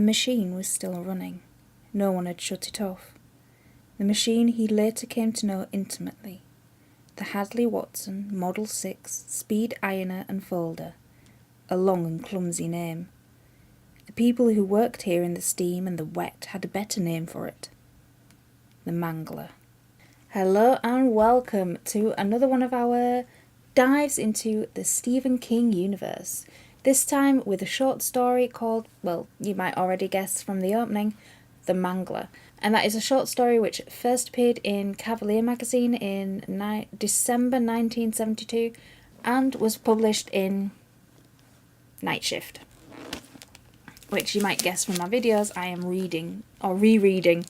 machine was still running. No one had shut it off. The machine he later came to know intimately. The Hadley Watson Model 6 Speed Ironer and Folder. A long and clumsy name. The people who worked here in the steam and the wet had a better name for it. The Mangler. Hello and welcome to another one of our dives into the Stephen King universe. This time with a short story called, well, you might already guess from the opening, The Mangler. And that is a short story which first appeared in Cavalier magazine in December 1972 and was published in Night Shift, which you might guess from my videos I am reading or rereading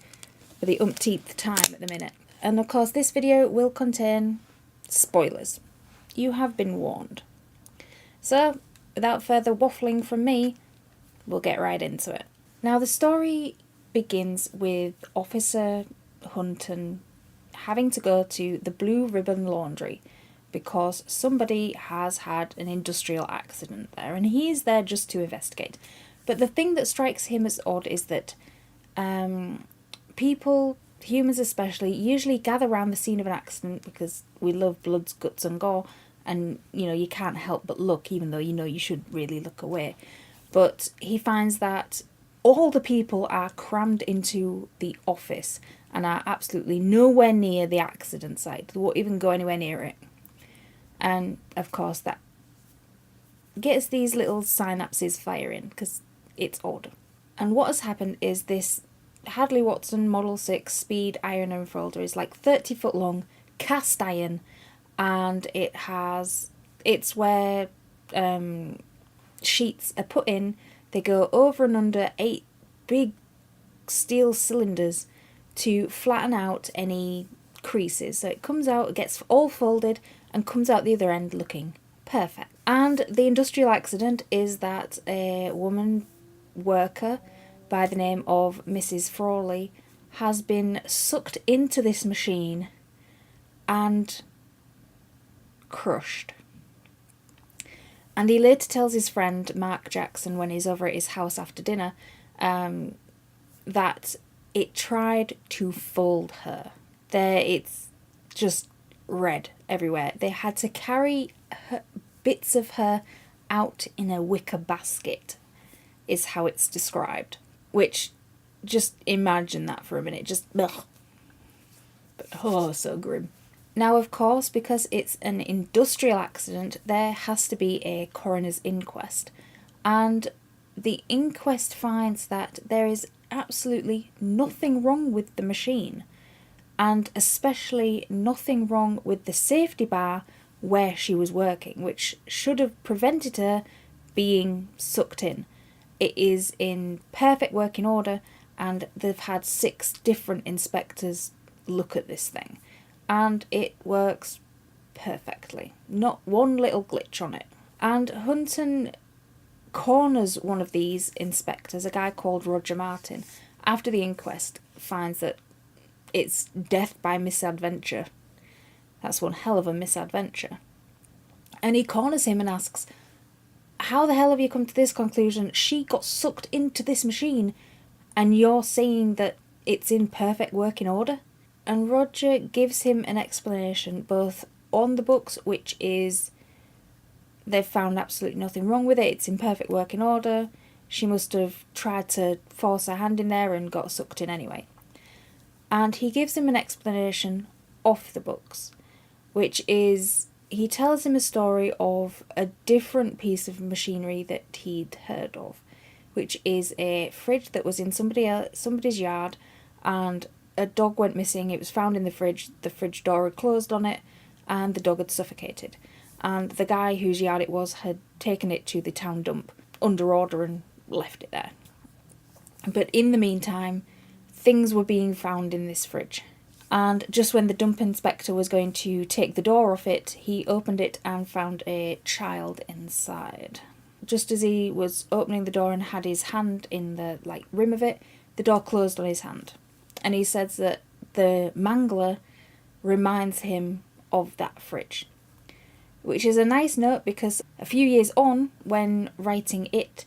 for the umpteenth time at the minute. And of course this video will contain spoilers. You have been warned. So without further waffling from me, we'll get right into it. Now the story begins with Officer Hunton having to go to the Blue Ribbon Laundry because somebody has had an industrial accident there and he is there just to investigate. But the thing that strikes him as odd is that people, humans especially, usually gather around the scene of an accident because we love blood, guts and gore, and you can't help but look, even though you should really look away. But he finds that all the people are crammed into the office and are absolutely nowhere near the accident site. They won't even go anywhere near it. And of course that gets these little synapses firing because it's odd. And what has happened is this Hadley Watson Model 6 Speed Ironer and Folder is like 30 foot long, cast iron, and it's where sheets are put in. They go over and under 8 big steel cylinders to flatten out any creases. So it comes out, it gets all folded and comes out the other end looking perfect. And the industrial accident is that a woman worker by the name of Mrs. Frawley has been sucked into this machine and crushed. And he later tells his friend Mark Jackson when he's over at his house after dinner that it tried to fold her. It's just red everywhere. They had to carry bits of her out in a wicker basket, is how it's described. Which, just imagine that for a minute. Just, ugh. But, oh, so grim. Now, of course, because it's an industrial accident, there has to be a coroner's inquest. And the inquest finds that there is absolutely nothing wrong with the machine. And especially nothing wrong with the safety bar where she was working, which should have prevented her being sucked in. It is in perfect working order, and they've had 6 different inspectors look at this thing. And it works perfectly. Not one little glitch on it. And Hunton corners one of these inspectors, a guy called Roger Martin, after the inquest finds that it's death by misadventure. That's one hell of a misadventure. And he corners him and asks, how the hell have you come to this conclusion? She got sucked into this machine and you're saying that it's in perfect working order? And Roger gives him an explanation both on the books, which is they've found absolutely nothing wrong with it, it's in perfect working order, she must have tried to force her hand in there and got sucked in anyway. And he gives him an explanation off the books, which is he tells him a story of a different piece of machinery that he'd heard of, which is a fridge that was in somebody's yard, and a dog went missing. It was found in the fridge door had closed on it, and the dog had suffocated. And the guy whose yard it was had taken it to the town dump under order and left it there. But in the meantime, things were being found in this fridge. And just when the dump inspector was going to take the door off it, he opened it and found a child inside. Just as he was opening the door and had his hand in the rim of it, the door closed on his hand. And he says that the Mangler reminds him of that fridge. Which is a nice note because a few years on, when writing it,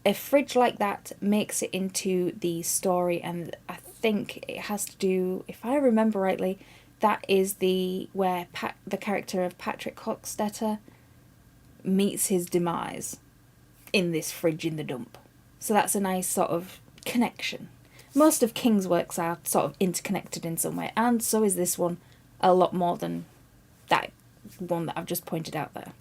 a fridge like that makes it into the story, and I think it has to do, if I remember rightly, that is where the character of Patrick Hockstetter meets his demise in this fridge in the dump. So that's a nice sort of connection. Most of King's works are sort of interconnected in some way, and so is this one, a lot more than that one that I've just pointed out there.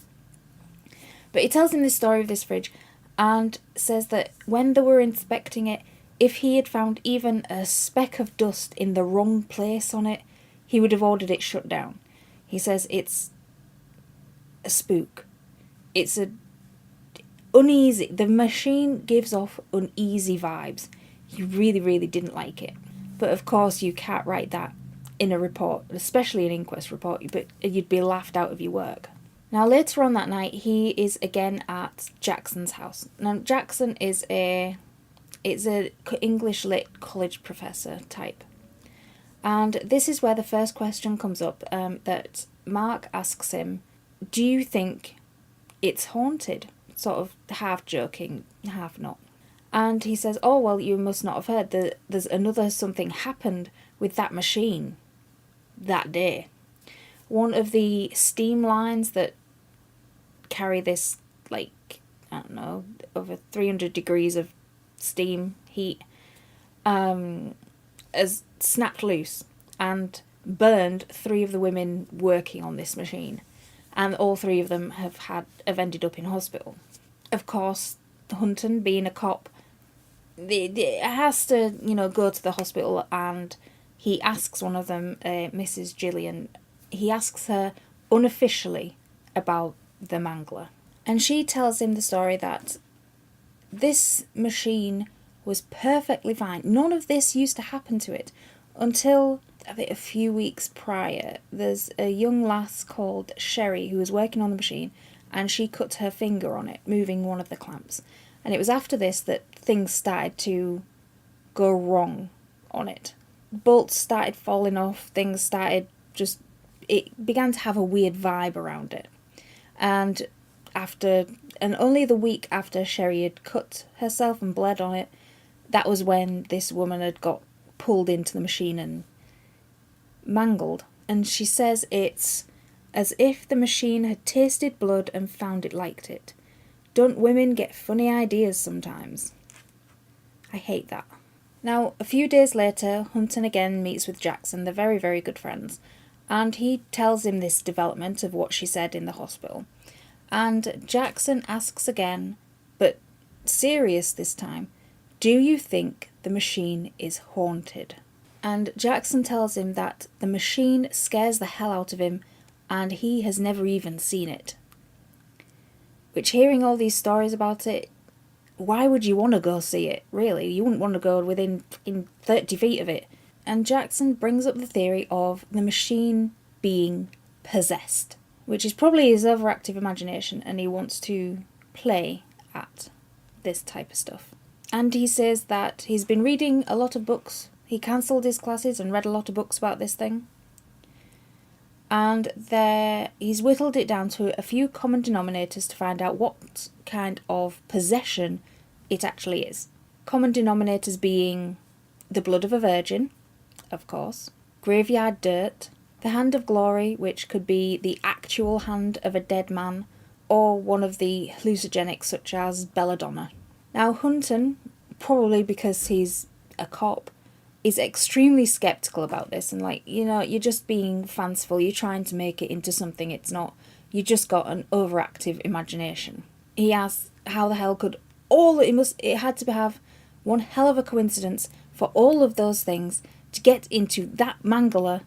But he tells him the story of this fridge and says that when they were inspecting it, if he had found even a speck of dust in the wrong place on it, he would have ordered it shut down. He says it's a spook. It's a uneasy. The machine gives off uneasy vibes. He really, really didn't like it. But of course you can't write that in a report, especially an inquest report, but you'd be laughed out of your work. Now later on that night, he is again at Jackson's house. Now Jackson is a English lit college professor type. And this is where the first question comes up, that Mark asks him, do you think it's haunted? Sort of half joking, half not. And he says, oh, well, you must not have heard that there's another something happened with that machine that day. One of the steam lines that carry this, like, I don't know, over 300 degrees of steam heat, has snapped loose and burned 3 of the women working on this machine. And all 3 of them have ended up in hospital. Of course, Hunton, being a cop, has to, go to the hospital, and he asks one of them, Mrs. Gillian, he asks her unofficially about the Mangler. And she tells him the story that this machine was perfectly fine. None of this used to happen to it until, I think, a few weeks prior. There's a young lass called Sherry who was working on the machine, and she cut her finger on it, moving one of the clamps. And it was after this that things started to go wrong on it. Bolts started falling off, things started it began to have a weird vibe around it. And only the week after Sherry had cut herself and bled on it, that was when this woman had got pulled into the machine and mangled. And she says it's as if the machine had tasted blood and found it liked it. Don't women get funny ideas sometimes? I hate that. Now, a few days later, Hunton again meets with Jackson. They're very, very good friends. And he tells him this development of what she said in the hospital. And Jackson asks again, but serious this time, do you think the machine is haunted? And Jackson tells him that the machine scares the hell out of him and he has never even seen it. Which, hearing all these stories about it, why would you want to go see it, really? You wouldn't want to go within 30 feet of it. And Jackson brings up the theory of the machine being possessed, which is probably his overactive imagination, and he wants to play at this type of stuff. And he says that he's been reading a lot of books. He cancelled his classes and read a lot of books about this thing. And he's whittled it down to a few common denominators to find out what kind of possession it actually is. Common denominators being the blood of a virgin, of course, graveyard dirt, the hand of glory, which could be the actual hand of a dead man, or one of the hallucinogenics such as belladonna. Now Hunton, probably because he's a cop, is extremely sceptical about this, and you're just being fanciful, you're trying to make it into something it's not, you just got an overactive imagination. He asks how the hell could it had to have one hell of a coincidence for all of those things to get into that Mangler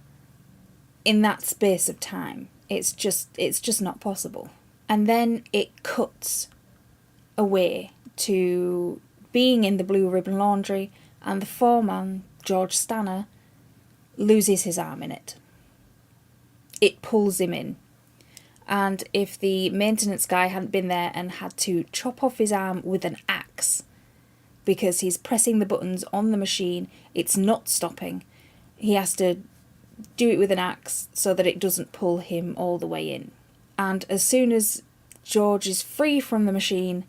in that space of time. It's just not possible. And then it cuts away to being in the Blue Ribbon Laundry, and the foreman, George Stanner, loses his arm in it. It pulls him in. And if the maintenance guy hadn't been there and had to chop off his arm with an axe, because he's pressing the buttons on the machine, it's not stopping, he has to do it with an axe so that it doesn't pull him all the way in. And as soon as George is free from the machine,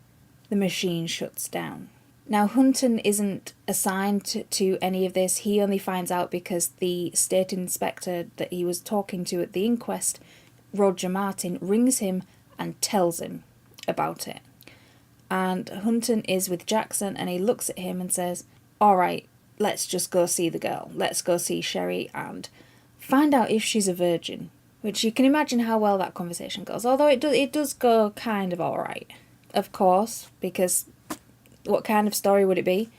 The machine shuts down. Now, Hunton isn't assigned to any of this. He only finds out because the state inspector that he was talking to at the inquest, Roger Martin, rings him and tells him about it. And Hunton is with Jackson and he looks at him and says, all right, let's just go see the girl. Let's go see Sherry and find out if she's a virgin. Which you can imagine how well that conversation goes. Although it does go kind of all right. Of course, because what kind of story would it be?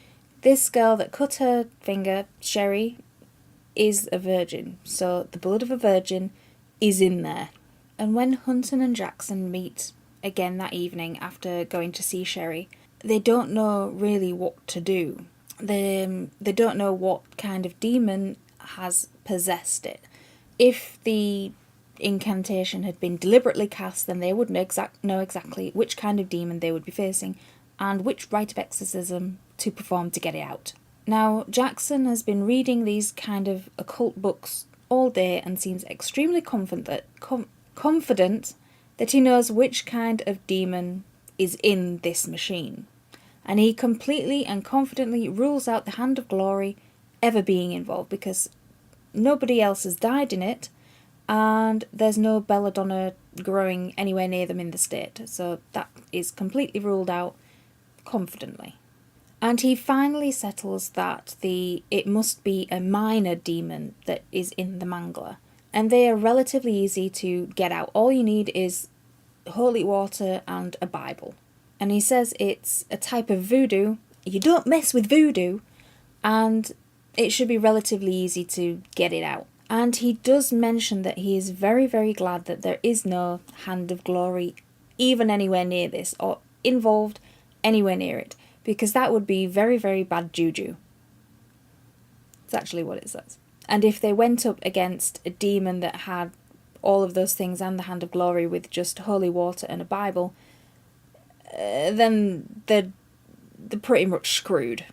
This girl that cut her finger, Sherry, is a virgin. So the blood of a virgin is in there. And when Hunton and Jackson meet again that evening after going to see Sherry, they don't know really what to do. They don't know what kind of demon has possessed it. If the incantation had been deliberately cast, then they would know exactly which kind of demon they would be facing and which rite of exorcism to perform to get it out. Now, Jackson has been reading these kind of occult books all day and seems extremely confident that he knows which kind of demon is in this machine. And he completely and confidently rules out the Hand of Glory ever being involved because nobody else has died in it and there's no belladonna growing anywhere near them in the state. So that is completely ruled out confidently. And he finally settles that it must be a minor demon that is in the Mangler. And they are relatively easy to get out. All you need is holy water and a Bible. And he says it's a type of voodoo. You don't mess with voodoo. And it should be relatively easy to get it out. And he does mention that he is very, very glad that there is no Hand of Glory even anywhere near this or involved anywhere near it. Because that would be very, very bad juju. It's actually what it says. And if they went up against a demon that had all of those things and the Hand of Glory with just holy water and a Bible, then they're pretty much screwed.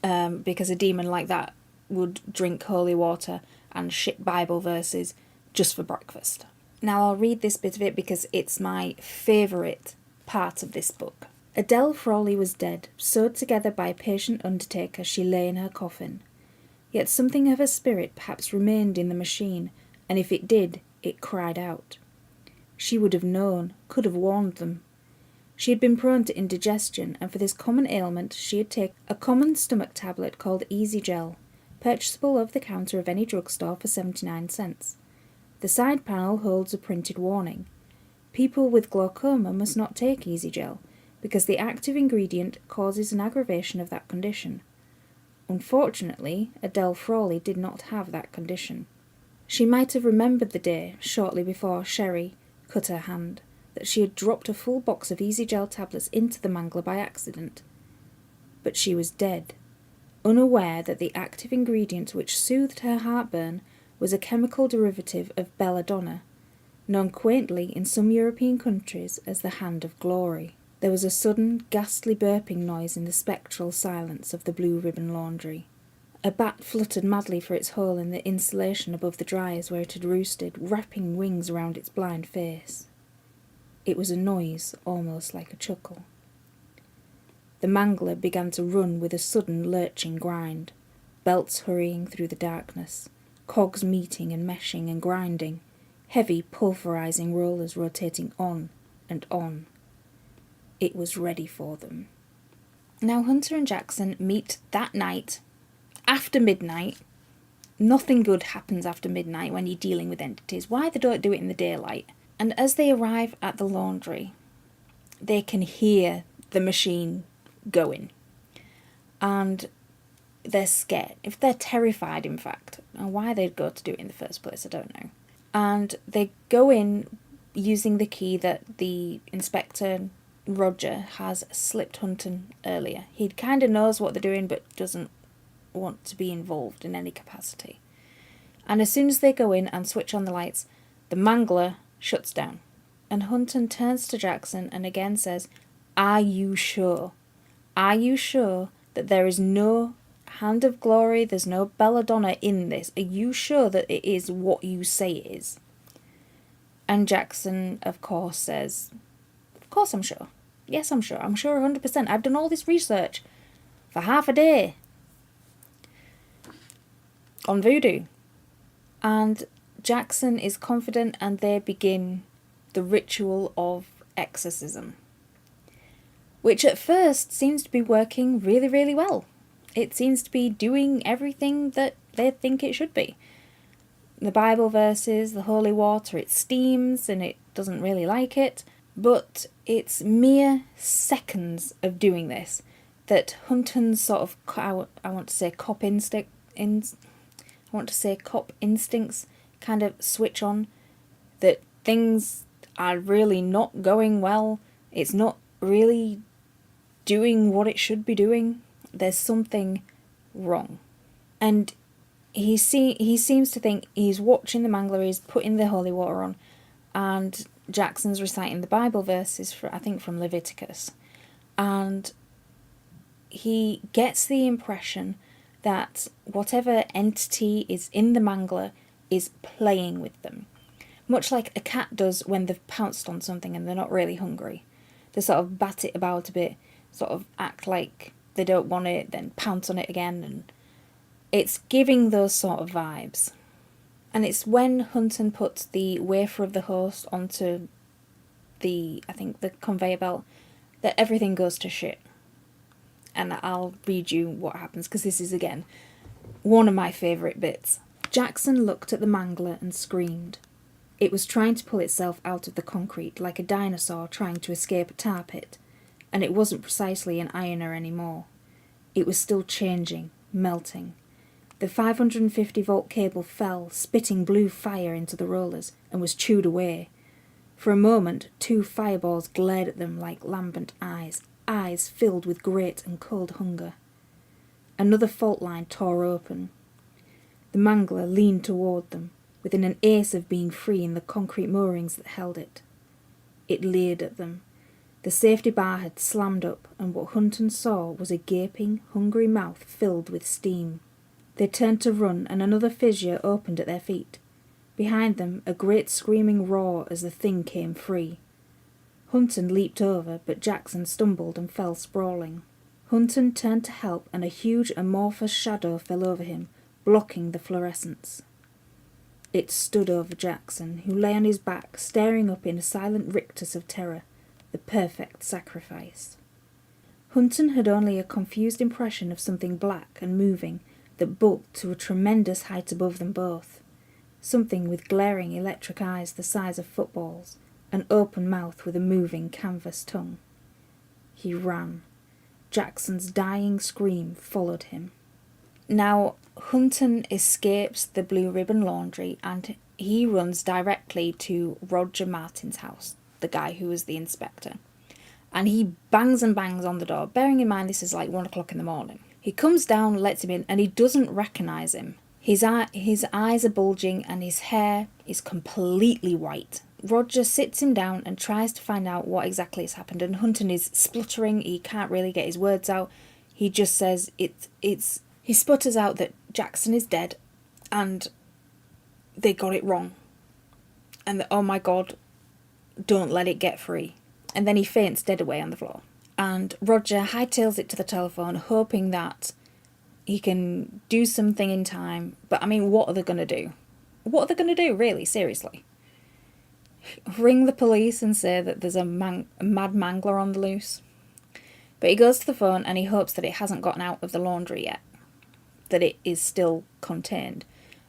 Because a demon like that would drink holy water and shit Bible verses just for breakfast. Now I'll read this bit of it because it's my favourite part of this book. Adele Frawley was dead, sewed together by a patient undertaker. She lay in her coffin. Yet something of her spirit perhaps remained in the machine, and if it did, it cried out. She would have known, could have warned them. She had been prone to indigestion, and for this common ailment she had taken a common stomach tablet called Easy Gel, purchasable over the counter of any drugstore for 79 cents. The side panel holds a printed warning. People with glaucoma must not take Easy Gel, because the active ingredient causes an aggravation of that condition. Unfortunately, Adele Frawley did not have that condition. She might have remembered the day, shortly before Sherry cut her hand, that she had dropped a full box of Easy Gel tablets into the Mangler by accident. But she was dead, unaware that the active ingredient which soothed her heartburn was a chemical derivative of belladonna, known quaintly in some European countries as the Hand of Glory. There was a sudden, ghastly burping noise in the spectral silence of the Blue Ribbon Laundry. A bat fluttered madly for its hole in the insulation above the dryers where it had roosted, wrapping wings around its blind face. It was a noise almost like a chuckle. The Mangler began to run with a sudden lurching grind, belts hurrying through the darkness, cogs meeting and meshing and grinding, heavy pulverizing rollers rotating on and on. It was ready for them. Now Hunter and Jackson meet that night, after midnight. Nothing good happens after midnight when you're dealing with entities. Why they don't do it in the daylight? And as they arrive at the laundry, they can hear the machine going. And they're scared. If they're terrified, in fact. And why they'd go to do it in the first place, I don't know. And they go in using the key that the inspector Roger has slipped Hunton earlier. He kind of knows what they're doing but doesn't want to be involved in any capacity. And as soon as they go in and switch on the lights, the Mangler shuts down. And Hunton turns to Jackson and again says, "Are you sure? Are you sure that there is no Hand of Glory, there's no belladonna in this? Are you sure that it is what you say it is?" And Jackson, of course, says, "Of course I'm sure." Yes, I'm sure. I'm sure 100%. I've done all this research for half a day on voodoo. And Jackson is confident, and they begin the ritual of exorcism, which at first seems to be working really, really well. It seems to be doing everything that they think it should be. The Bible verses, the holy water, it steams and it doesn't really like it. But it's mere seconds of doing this that Hunton's sort of, I want to say cop instincts kind of switch on, that things are really not going well. It's not really doing what it should be doing. There's something wrong. And he seems to think he's watching the Mangler, he's putting the holy water on, and Jackson's reciting the Bible verses, I think from Leviticus. And he gets the impression that whatever entity is in the Mangler is playing with them. Much like a cat does when they've pounced on something and they're not really hungry. They sort of bat it about a bit, sort of act like they don't want it, then pounce on it again, and it's giving those sort of vibes. And it's when Hunton puts the wafer of the host onto the conveyor belt that everything goes to shit. And I'll read you what happens, because this is, again, one of my favourite bits. Jackson looked at the Mangler and screamed. It was trying to pull itself out of the concrete like a dinosaur trying to escape a tar pit, and it wasn't precisely an ironer anymore. It was still changing, melting. The 550-volt cable fell, spitting blue fire into the rollers, and was chewed away. For a moment, 2 fireballs glared at them like lambent eyes filled with great and cold hunger. Another fault line tore open. The Mangler leaned toward them, within an ace of being free in the concrete moorings that held it. It leered at them. The safety bar had slammed up, and what Hunton saw was a gaping, hungry mouth filled with steam. They turned to run, and another fissure opened at their feet. Behind them, a great screaming roar as the thing came free. Hunton leaped over, but Jackson stumbled and fell sprawling. Hunton turned to help, and a huge amorphous shadow fell over him, blocking the fluorescence. It stood over Jackson, who lay on his back, staring up in a silent rictus of terror, the perfect sacrifice. Hunton had only a confused impression of something black and moving that bulked to a tremendous height above them both. Something with glaring electric eyes the size of footballs, an open mouth with a moving canvas tongue. He ran. Jackson's dying scream followed him. Now, Hunton escapes the Blue Ribbon Laundry and he runs directly to Roger Martin's house, the guy who was the inspector. And he bangs and bangs on the door, bearing in mind this is like 1 o'clock in the morning. He comes down, lets him in, and he doesn't recognise him. His eyes are bulging and his hair is completely white. Roger sits him down and tries to find out what exactly has happened, and Hunton is spluttering, he can't really get his words out. He just says he sputters out that Jackson is dead and they got it wrong. And that, oh my God, don't let it get free. And then he faints dead away on the floor. And Roger hightails it to the telephone, hoping that he can do something in time. But I mean, what are they going to do? What are they going to do, really? Seriously? Ring the police and say that there's a mad Mangler on the loose? But he goes to the phone and he hopes that it hasn't gotten out of the laundry yet, that it is still contained.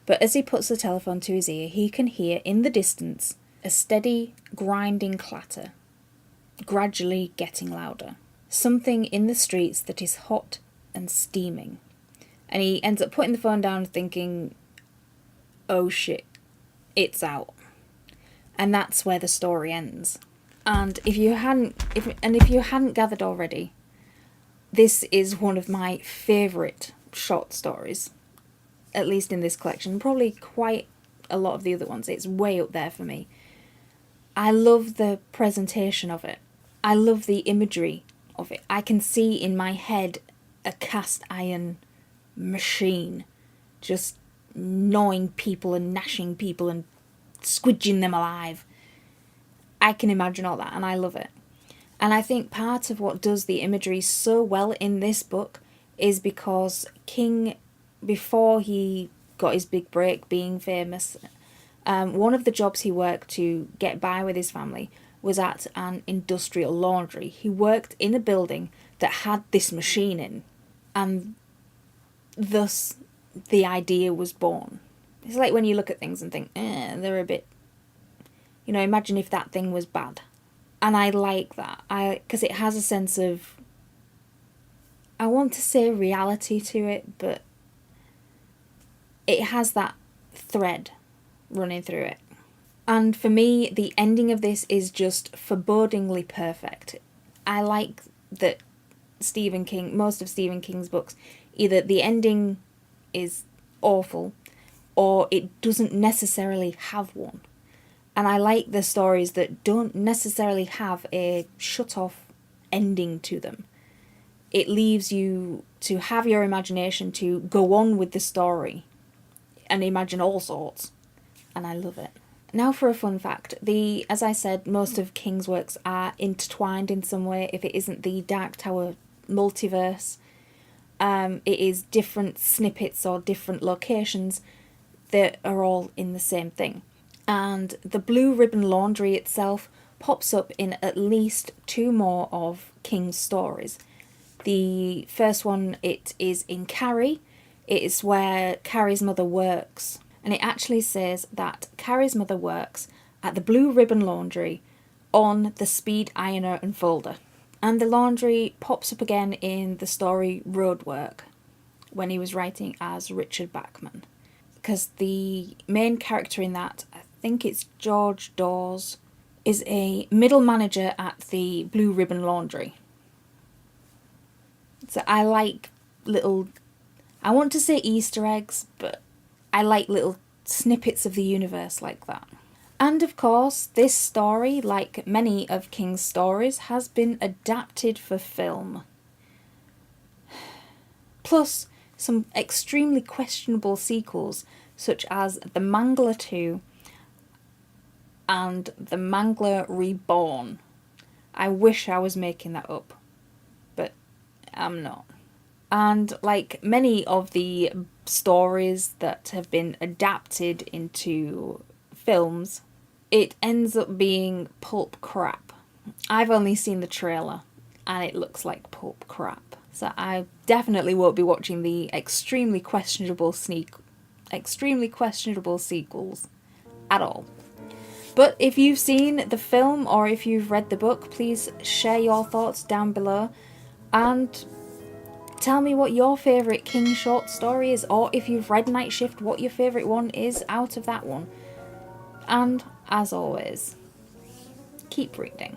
But as he puts the telephone to his ear, he can hear in the distance a steady, grinding clatter, gradually getting louder. Something in the streets that is hot and steaming. And he ends up putting the phone down thinking, oh shit, it's out. And that's where the story ends. And if you hadn't gathered already, this is one of my favourite short stories, at least in this collection. Probably quite a lot of the other ones. It's way up there for me. I love the presentation of it. I love the imagery of it. I can see in my head a cast iron machine just gnawing people and gnashing people and squidging them alive. I can imagine all that and I love it. And I think part of what does the imagery so well in this book is because King, before he got his big break being famous, one of the jobs he worked to get by with his family was at an industrial laundry. He worked in a building that had this machine in, and thus the idea was born. It's like when you look at things and think, they're a bit, imagine if that thing was bad. And I like that, because it has a sense of, I want to say reality to it, but it has that thread running through it. And for me, the ending of this is just forebodingly perfect. I like that most of Stephen King's books, either the ending is awful or it doesn't necessarily have one. And I like the stories that don't necessarily have a shut-off ending to them. It leaves you to have your imagination to go on with the story and imagine all sorts. And I love it. Now for a fun fact. As I said, most of King's works are intertwined in some way. If it isn't the Dark Tower multiverse, it is different snippets or different locations that are all in the same thing. And the Blue Ribbon Laundry itself pops up in at least 2 more of King's stories. The first one, it is in Carrie. It is where Carrie's mother works. And it actually says that Carrie's mother works at the Blue Ribbon Laundry on the speed ironer and folder. And the laundry pops up again in the story Roadwork, when he was writing as Richard Bachman. Because the main character in that, I think it's George Dawes, is a middle manager at the Blue Ribbon Laundry. So I like little, I want to say Easter eggs, but I like little snippets of the universe like that. And of course, this story, like many of King's stories, has been adapted for film. Plus, some extremely questionable sequels, such as The Mangler 2 and The Mangler Reborn. I wish I was making that up, but I'm not. And like many of the stories that have been adapted into films, it ends up being pulp crap. I've only seen the trailer and it looks like pulp crap. So I definitely won't be watching the extremely questionable sequels at all. But if you've seen the film or if you've read the book, please share your thoughts down below and tell me what your favourite King short story is, or if you've read Night Shift, what your favourite one is out of that one. And as always, keep reading.